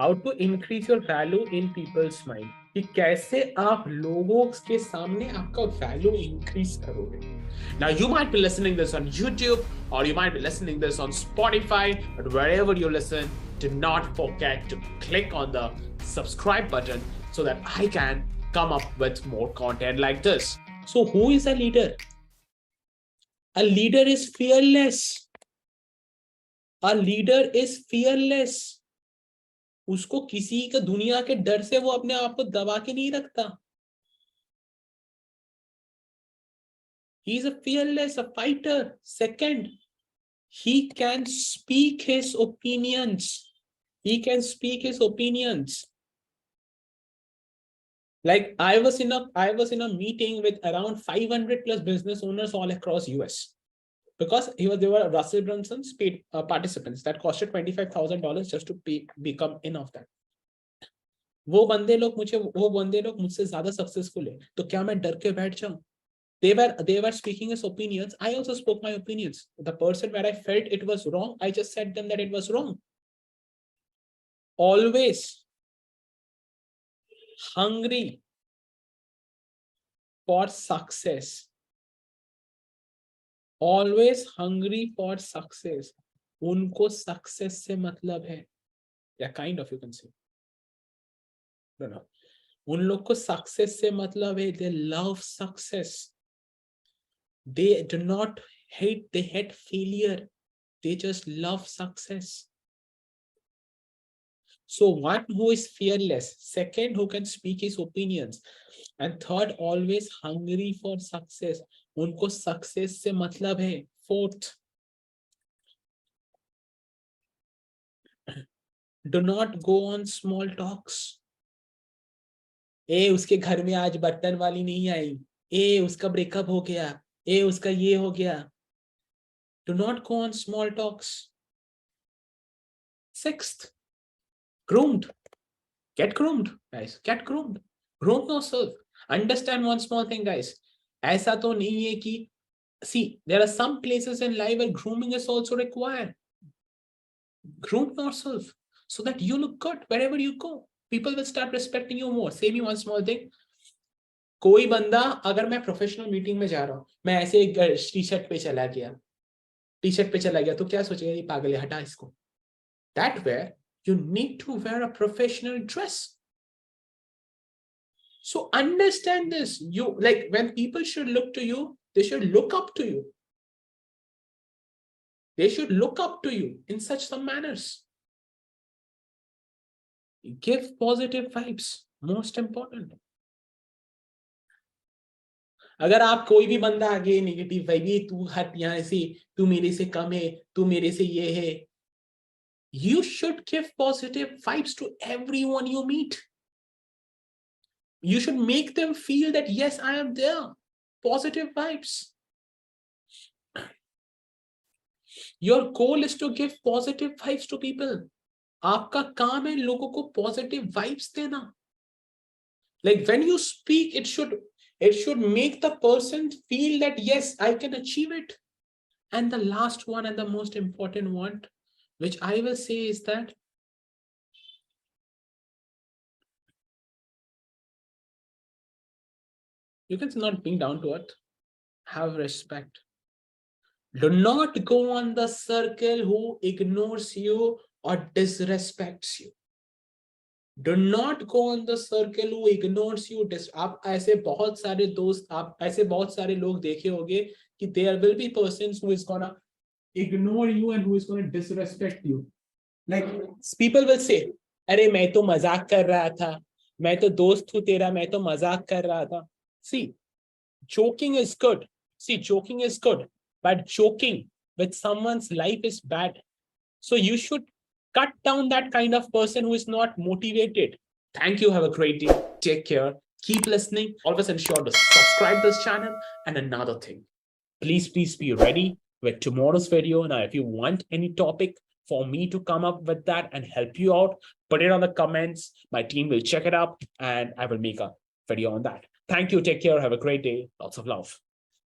How to increase your value in people's mind, कि कैसे आप लोगों के सामने आपका वैल्यू इंक्रीज करोगे. Now you might be listening this on YouTube or you might be listening this on Spotify, but wherever you listen, do not forget to click on the subscribe button so that I can come up with more content like this. So who is a leader? A leader is fearless. A leader is fearless. उसको किसी का दुनिया के डर से वो अपने आप को दबा के नहीं रखता. He is a fearless, a fighter. Second, he can speak his opinions. He can speak his opinions. Like I was in a meeting with around 500 plus business owners all across US, because there were Russell Brunson's paid participants that costed $25,000 just to become in of that. वो बंदे लोग मुझसे ज्यादा successful है, तो क्या मैं डर के बैठ जाऊं? They were speaking his opinions. I also spoke my opinions. The person where I felt it was wrong, I just said them that it was wrong. Always hungry for success. Always hungry for success. उनको success से मतलब है. Yeah, kind of, you can say. No. उन लोग को success से मतलब है. They love success. They do not hate, they hate failure. They just love success. So one who is fearless, second who can speak his opinions, and third always hungry for success. उनको success से मतलब है. Fourth, do not go on small talks. ए उसके घर में आज बर्तन वाली नहीं आई, ए उसका ब्रेकअप हो गया, ए उसका ये हो गया. Do not go on small talks. Sixth, groomed. Get groomed, guys. Get groomed. Groom yourself. Understand one small thing, guys. ऐसा तो नहीं है कि, see, there are some places in life where grooming is also required. Groom yourself so that you look good wherever you go. People will start respecting you more. Say me one small thing. कोई बंदा, अगर मैं professional meeting में जा रहा हूं, मैं ऐसे एक टी शर्ट पे चला गया, तो क्या सोचेगा, ये पागल है, हटा इसको. That where you need to wear a professional dress. So understand this. You, like, when people should look to you, they should look up to you. They should look up to you in such some manners. Give positive vibes. Most important. अगर आप कोई भी बंदा आगे negative vibe, ये तू हट यहाँ से, तू मेरे से कम है, तू मेरे से ये है, you should give positive vibes to everyone you meet. You should make them feel that yes, I am there. Positive vibes. Your goal is to give positive vibes to people. आपका काम है लोगों को positive vibes देना. Like when you speak, it should make the person feel that yes, I can achieve it. And the last one and the most important one, which I will say, is that you can not being down to earth. Have respect. Do not go on the circle who ignores you or disrespects you. Do not go on the circle who ignores you. आप ऐसे बहुत सारे दोस्त, आप ऐसे बहुत सारे लोग देखे होंगे कि there will be persons who is gonna ignore you and who is gonna disrespect you. Like people will say, अरे मैं तो मजाक कर रहा था, मैं तो दोस्त हूँ तेरा, मैं तो मजाक कर रहा था. See, joking is good. Joking is good, but joking with someone's life is bad. So you should cut down that kind of person who is not motivated. Thank you. Have a great day. Take care. Keep listening. Always ensure to subscribe this channel. And another thing, please be ready with tomorrow's video. Now, if you want any topic for me to come up with that and help you out, put it on the comments. My team will check it up and I will make a video on that. Thank you. Take care. Have a great day. Lots of love.